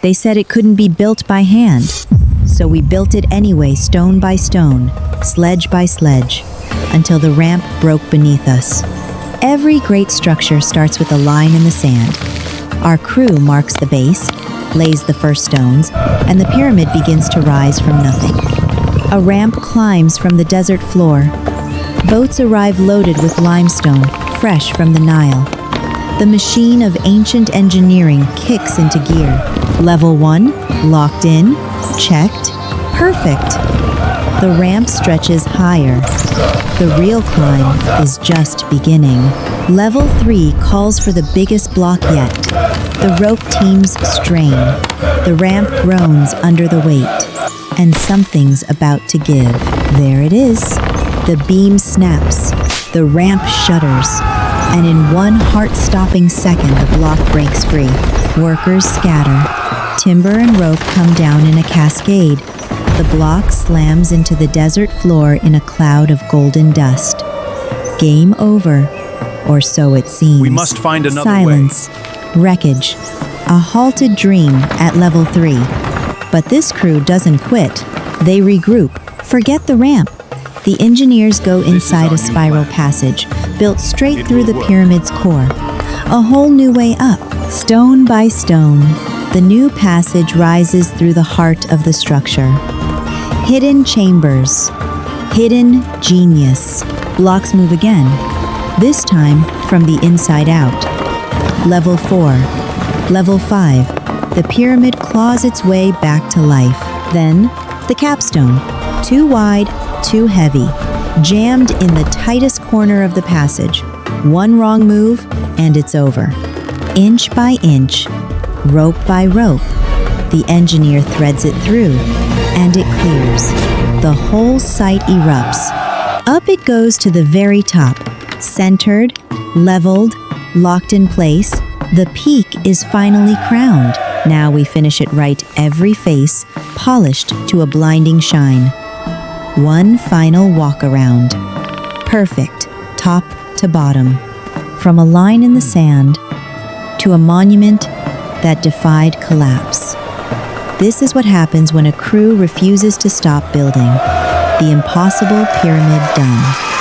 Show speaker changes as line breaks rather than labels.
They said it couldn't be built by hand. So we built it anyway, stone by stone, sledge by sledge, until the ramp broke beneath us. Every great structure starts with a line in the sand. Our crew marks the base, lays the first stones, and the pyramid begins to rise from nothing. A ramp climbs from the desert floor. Boats arrive loaded with limestone, fresh from the Nile. The machine of ancient engineering kicks into gear. Level 1, locked in, checked, perfect. The ramp stretches higher. The real climb is just beginning. Level 3 calls for the biggest block yet. The rope teams strain. The ramp groans under the weight. And something's about to give. There it is. The beam snaps. The ramp shudders. And in one heart-stopping second, the block breaks free. Workers scatter. Timber and rope come down in a cascade. The block slams into the desert floor in a cloud of golden dust. Game over, or so it seems.
We must find another
Silence, wreckage, a halted dream at level 3. But this crew doesn't quit. They regroup. Forget the ramp. The engineers go inside a spiral passage, built straight through the pyramid's core. A whole new way up, stone by stone. The new passage rises through the heart of the structure. Hidden chambers. Hidden genius. Blocks move again, this time from the inside out. Level 4. Level 5. The pyramid claws its way back to life. Then, the capstone. Too wide, too heavy. Jammed in the tightest corner of the passage. One wrong move, and it's over. Inch by inch, rope by rope, the engineer threads it through, and it clears. The whole site erupts. Up it goes to the very top, centered, leveled, locked in place. The peak is finally crowned. Now we finish it right, every face polished to a blinding shine. One final walk around. Perfect, top to bottom. From a line in the sand to a monument that defied collapse. This is what happens when a crew refuses to stop building. The impossible pyramid done.